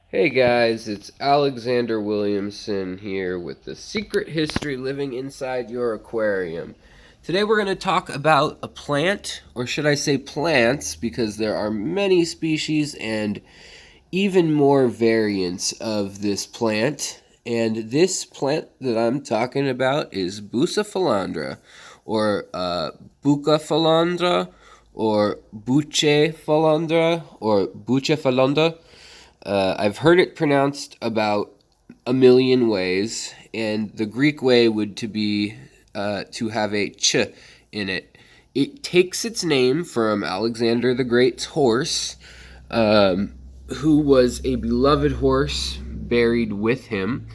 Hey guys, it's Alexander Williamson here with The Secret History Living Inside Your Aquarium. Today we're going to talk about a plant, or should I say plants, because there are many species and even more variants of this plant. And this plant that I'm talking about is Bucephalandra, or Bucephalandra, or Bucephalandra, or Bucephalandra. I've heard it pronounced about a million ways, and the Greek way would to have a ch in it. It takes its name from Alexander the Great's horse, who was a beloved horse buried with him,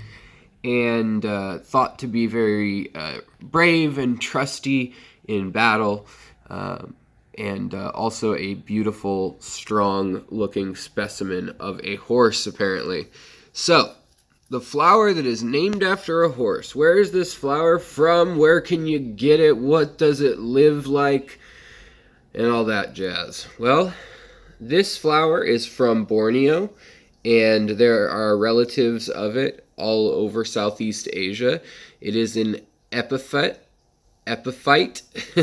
and thought to be very brave and trusty in battle. And also a beautiful, strong-looking specimen of a horse, apparently. So, the flower that is named after a horse. Where is this flower from? Where can you get it? What does it live like? And all that jazz. Well, this flower is from Borneo, and there are relatives of it all over Southeast Asia. It is an epiphyte.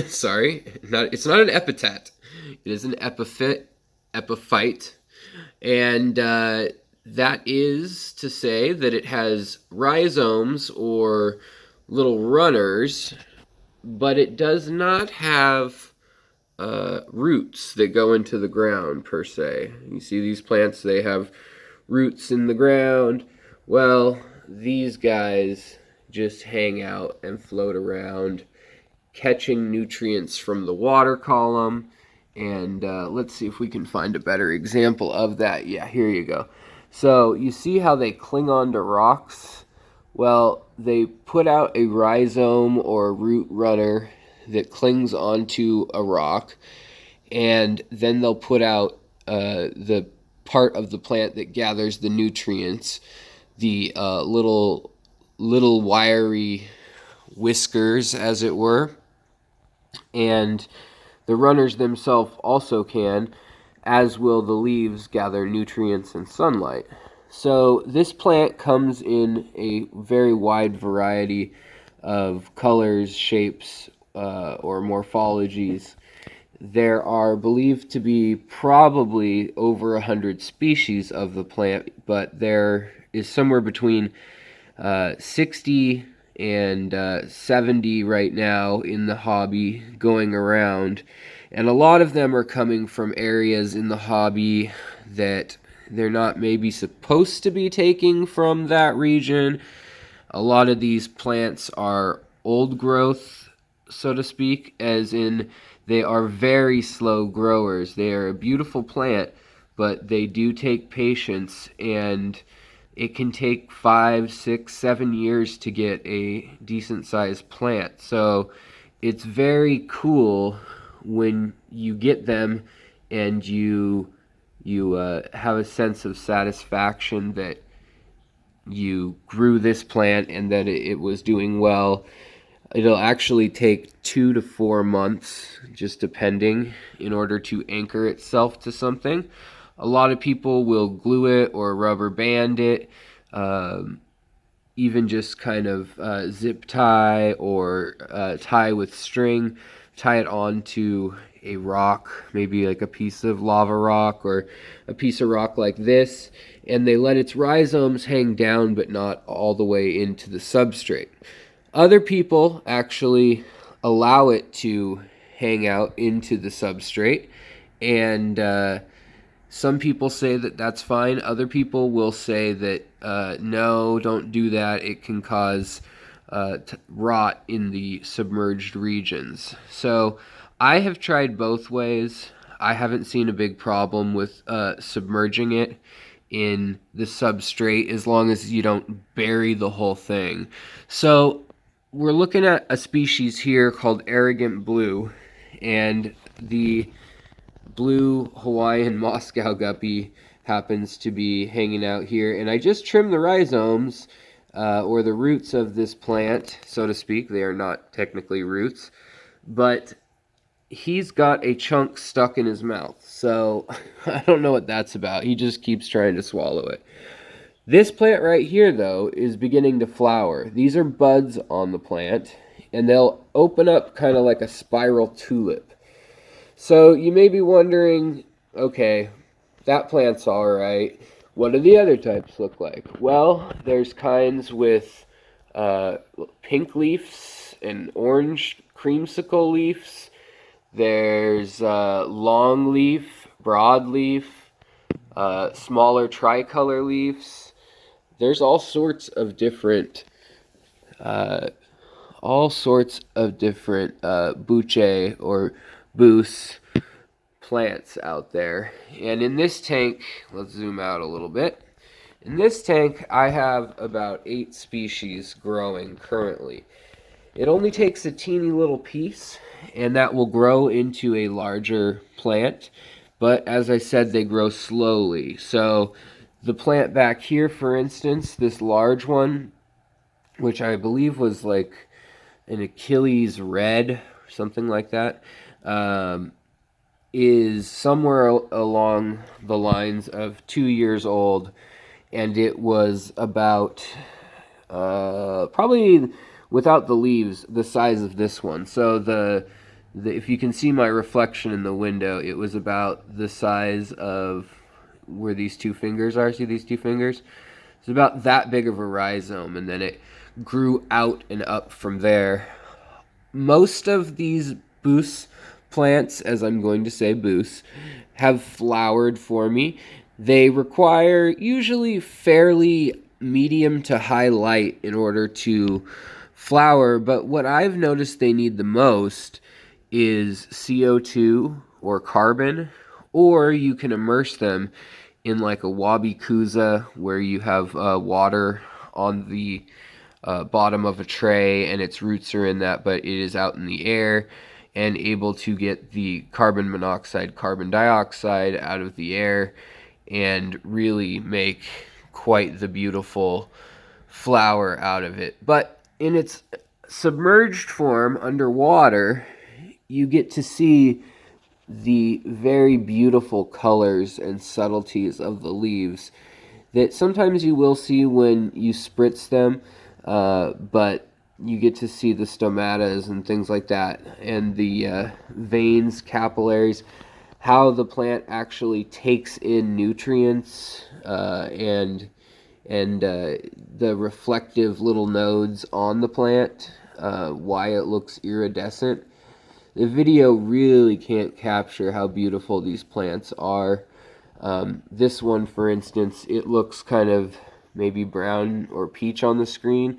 Sorry, it's not an epithet. It is an epiphyte, and that is to say that it has rhizomes or little runners, but it does not have roots that go into the ground per se. You see these plants, they have roots in the ground. Well, these guys just hang out and float around, catching nutrients from the water column. And let's see if we can find a better example of that. Yeah, here you go. So you see how they cling on to rocks? Well, they put out a rhizome or root runner that clings onto a rock, and then they'll put out the part of the plant that gathers the nutrients, the little wiry whiskers, as it were, and the runners themselves also can, as will the leaves gather nutrients and sunlight. So this plant comes in a very wide variety of colors, shapes, or morphologies. There are believed to be probably over 100 species of the plant, but there is somewhere between 60 and 70 right now in the hobby going around. And a lot of them are coming from areas in the hobby that they're not maybe supposed to be taking from that region. A lot of these plants are old growth, so to speak, as in they are very slow growers. They are a beautiful plant, but they do take patience, and it can take 5, 6, 7 years to get a decent sized plant. So it's very cool when you get them and you have a sense of satisfaction that you grew this plant and that it was doing well. It'll actually take 2 to 4 months, just depending, in order to anchor itself to something. A lot of people will glue it or rubber band it, even just kind of zip tie or tie with string, tie it onto a rock, maybe like a piece of lava rock or a piece of rock like this, and they let its rhizomes hang down but not all the way into the substrate. Other people actually allow it to hang out into the substrate, and some people say that that's fine. Other people will say that no, don't do that. It can cause rot in the submerged regions. So I have tried both ways. I haven't seen a big problem with submerging it in the substrate as long as you don't bury the whole thing. So we're looking at a species here called arrogant blue, and the blue Hawaiian Moscow guppy happens to be hanging out here. And I just trimmed the rhizomes, or the roots of this plant, so to speak. They are not technically roots, but he's got a chunk stuck in his mouth. So I don't know what that's about. He just keeps trying to swallow it. This plant right here, though, is beginning to flower. These are buds on the plant, and they'll open up kind of like a spiral tulip. So you may be wondering, okay, that plant's all right. What do the other types look like? Well, there's kinds with pink leaves and orange creamsicle leaves. There's long leaf, broad leaf, smaller tricolor leaves. There's all sorts of different Buce or Buce plants out there. And in this tank, let's zoom out a little bit. In this tank, I have about 8 species growing currently. It only takes a teeny little piece, and that will grow into a larger plant. But as I said, they grow slowly. So the plant back here, for instance, this large one, which I believe was like an Achilles red or something like that, is somewhere along the lines of 2 years old, and it was about probably without the leaves the size of this one. So if you can see my reflection in the window, it was about the size of where these two fingers are. See these two fingers? It's about that big of a rhizome, and then it grew out and up from there. Most of these Buce plants, as I'm going to say Buce, have flowered for me. They require usually fairly medium to high light in order to flower, but what I've noticed they need the most is CO2 or carbon, or you can immerse them in like a wabi kuza where you have water on the bottom of a tray and its roots are in that, but it is out in the air and able to get the carbon monoxide, carbon dioxide out of the air and really make quite the beautiful flower out of it. But in its submerged form underwater, you get to see the very beautiful colors and subtleties of the leaves that sometimes you will see when you spritz them, but you get to see the stomatas and things like that, and the veins, capillaries, how the plant actually takes in nutrients, and the reflective little nodes on the plant, why it looks iridescent. The video really can't capture how beautiful these plants are. This one, for instance, it looks kind of maybe brown or peach on the screen,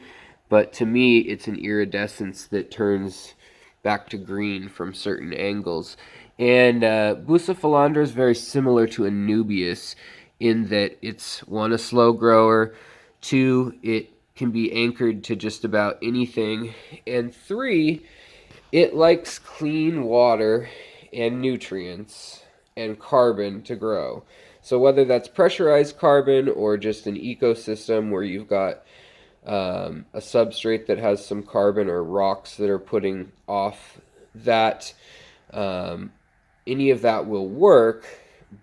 but to me it's an iridescence that turns back to green from certain angles. And Bucephalandra is very similar to Anubias in that it's, one, a slow grower, two, it can be anchored to just about anything, and three, it likes clean water and nutrients and carbon to grow. So whether that's pressurized carbon or just an ecosystem where you've got a substrate that has some carbon or rocks that are putting off that, any of that will work.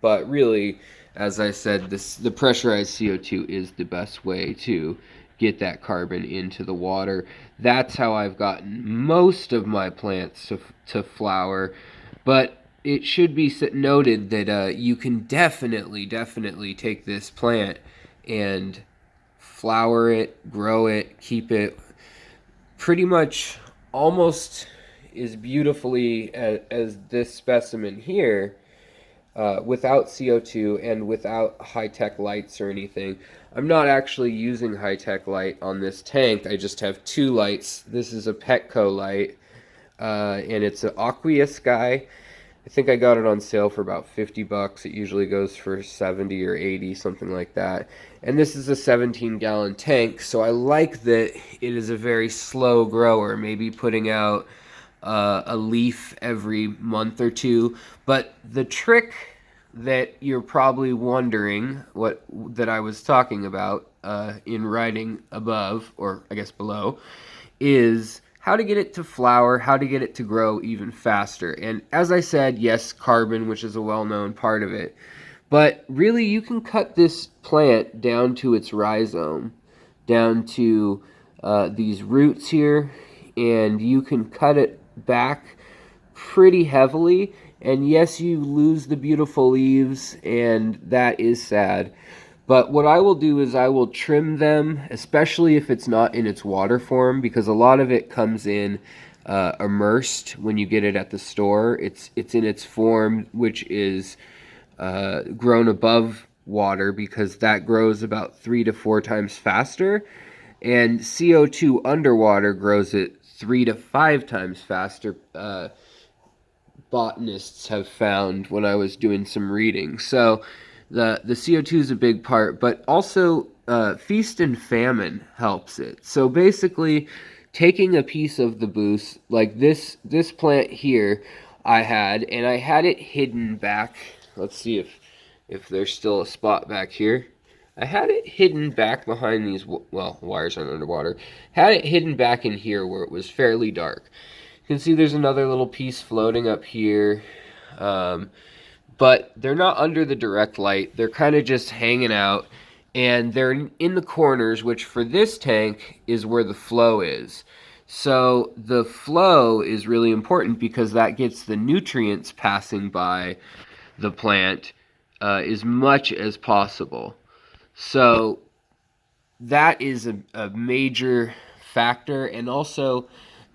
But really, as I said, the pressurized CO2 is the best way to get that carbon into the water. That's how I've gotten most of my plants to flower. But it should be noted that you can definitely take this plant and flower it, grow it, keep it pretty much almost as beautifully as this specimen here, without CO2 and without high-tech lights or anything. I'm not actually using high-tech light on this tank. I just have two lights. This is a Petco light, and it's an Aquascapes. I think I got it on sale for about 50 bucks. It usually goes for 70 or 80, something like that. And this is a 17-gallon tank, so I like that it is a very slow grower, maybe putting out a leaf every month or two. But the trick that you're probably wondering that I was talking about in writing above, or I guess below, is how to get it to flower, how to get it to grow even faster. And as I said, yes, carbon, which is a well-known part of it. But really, you can cut this plant down to its rhizome, down to these roots here, and you can cut it back pretty heavily. And yes, you lose the beautiful leaves, and that is sad. But what I will do is I will trim them, especially if it's not in its water form, because a lot of it comes in immersed when you get it at the store. It's in its form, which is grown above water, because that grows about 3 to 4 times faster, and CO2 underwater grows it 3 to 5 times faster. Botanists have found when I was doing some reading. So the CO2 is a big part, but also feast and famine helps it. So basically, taking a piece of the Buce, like this plant here, I had it hidden back. Let's see if there's still a spot back here. I had it hidden back behind these, well, wires aren't underwater. Had it hidden back in here where it was fairly dark. You can see there's another little piece floating up here. But they're not under the direct light. They're kind of just hanging out. And they're in the corners, which for this tank is where the flow is. So the flow is really important because that gets the nutrients passing by the plant as much as possible. So that is a major factor. And also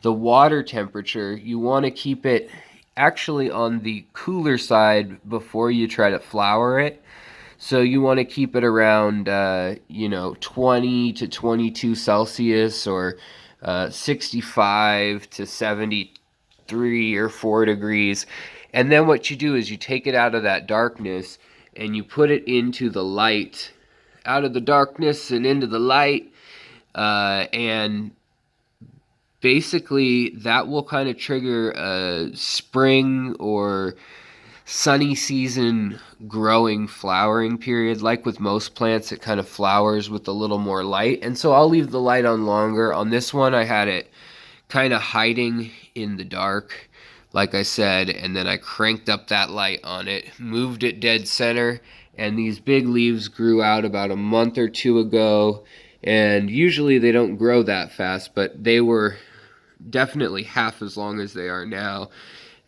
the water temperature, you want to keep it actually on the cooler side before you try to flower it. So you want to keep it around 20 to 22 Celsius, or 65 to 73 or 4 degrees. And then what you do is you take it out of that darkness and you put it into the light, out of the darkness and into the light, and basically that will kind of trigger a spring or sunny season growing flowering period. Like with most plants, it kind of flowers with a little more light, and so I'll leave the light on longer. On this one, I had it kind of hiding in the dark, like I said, and then I cranked up that light on it, moved it dead center, and these big leaves grew out about a month or two ago. And usually they don't grow that fast, but they were definitely half as long as they are now,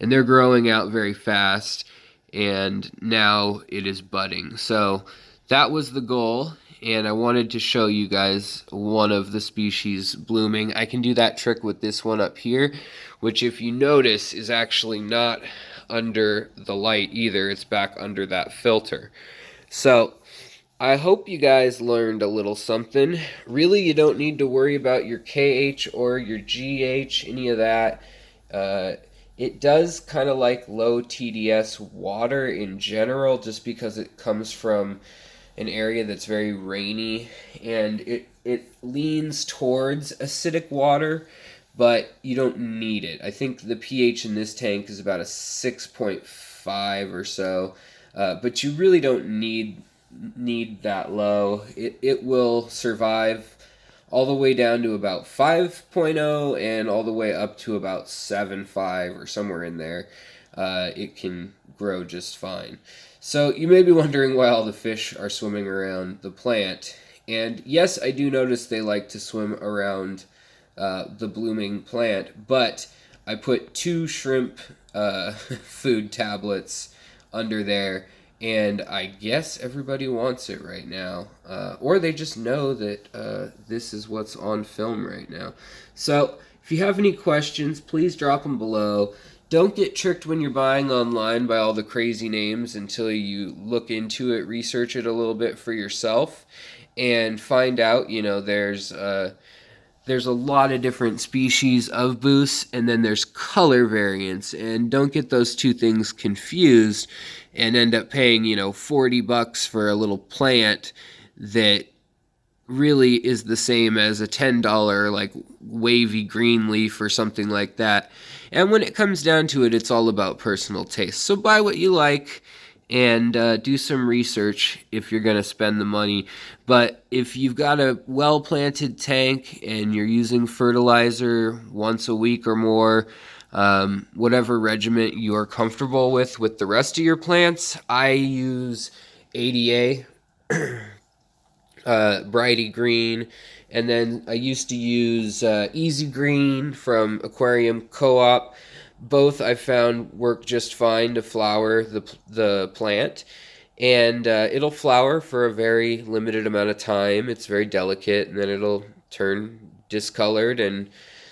and they're growing out very fast, and now it is budding. So that was the goal, and I wanted to show you guys one of the species blooming. I can do that trick with this one up here, which, if you notice, is actually not under the light either. It's back under that filter. So I hope you guys learned a little something. Really, you don't need to worry about your KH or your GH, any of that. It does kind of like low TDS water in general, just because it comes from an area that's very rainy, and it leans towards acidic water, but you don't need it. I think the pH in this tank is about a 6.5 or so, but you really don't need that low. It will survive all the way down to about 5.0 and all the way up to about 7.5 or somewhere in there. It can grow just fine. So you may be wondering why all the fish are swimming around the plant. And yes, I do notice they like to swim around the blooming plant, but I put 2 shrimp food tablets under there, and I guess everybody wants it right now. Or they just know that this is what's on film right now. So if you have any questions, please drop them below. Don't get tricked when you're buying online by all the crazy names until you look into it, research it a little bit for yourself, and find out, there's a lot of different species of Buce, and then there's color variants. And don't get those two things confused and end up paying, $40 for a little plant that really is the same as a $10 like wavy green leaf or something like that. And when it comes down to it, it's all about personal taste. So buy what you like and do some research if you're going to spend the money. But if you've got a well-planted tank and you're using fertilizer once a week or more, whatever regimen you're comfortable with the rest of your plants, I use ADA, Brighty Green, and then I used to use Easy Green from Aquarium Co-op. Both I found work just fine to flower the plant, and it'll flower for a very limited amount of time. It's very delicate, and then it'll turn discolored, and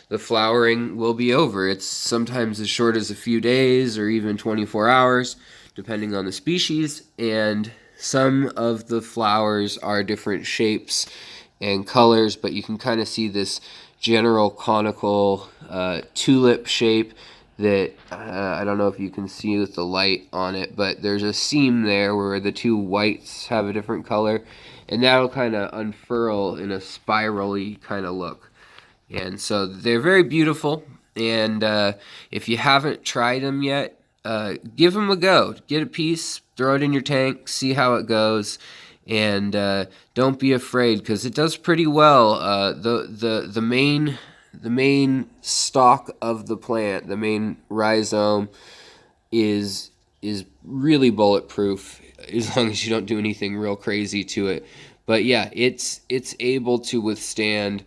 the flowering will be over. It's sometimes as short as a few days or even 24 hours, depending on the species, and some of the flowers are different shapes and colors, but you can kind of see this general conical tulip shape that I don't know if you can see with the light on it, but there's a seam there where the two whites have a different color, and that'll kind of unfurl in a spirally kind of look. And so they're very beautiful, and if you haven't tried them yet, give them a go. Get a piece, throw it in your tank, see how it goes, and don't be afraid, because it does pretty well. The main stalk of the plant, the main rhizome, is really bulletproof as long as you don't do anything real crazy to it. But yeah, it's able to withstand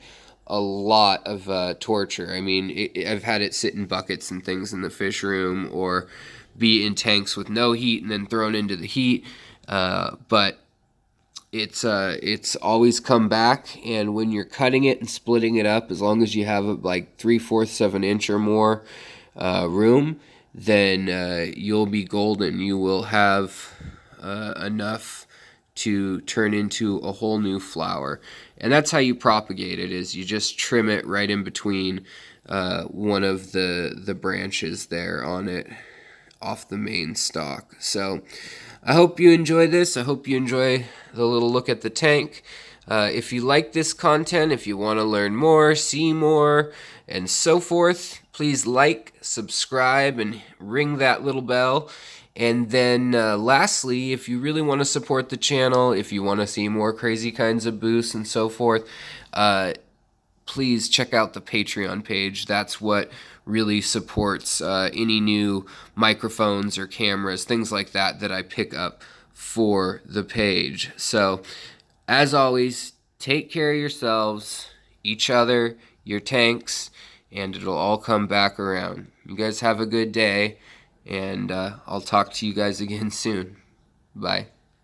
a lot of torture. I mean, I've had it sit in buckets and things in the fish room, or be in tanks with no heat and then thrown into the heat. But it's always come back, and when you're cutting it and splitting it up, as long as you have like 3/4 of an inch or more room, then you'll be golden. You will have enough to turn into a whole new flower. And that's how you propagate it, is you just trim it right in between one of the branches there on it, off the main stalk. So I hope you enjoy this. I hope you enjoy the little look at the tank. If you like this content, if you want to learn more, see more, and so forth, please like, subscribe, and ring that little bell. And then lastly, if you really want to support the channel, if you want to see more crazy kinds of Buce and so forth, please check out the Patreon page. That's what really supports any new microphones or cameras, things like that I pick up for the page. So, as always, take care of yourselves, each other, your tanks, and it'll all come back around. You guys have a good day, and I'll talk to you guys again soon. Bye.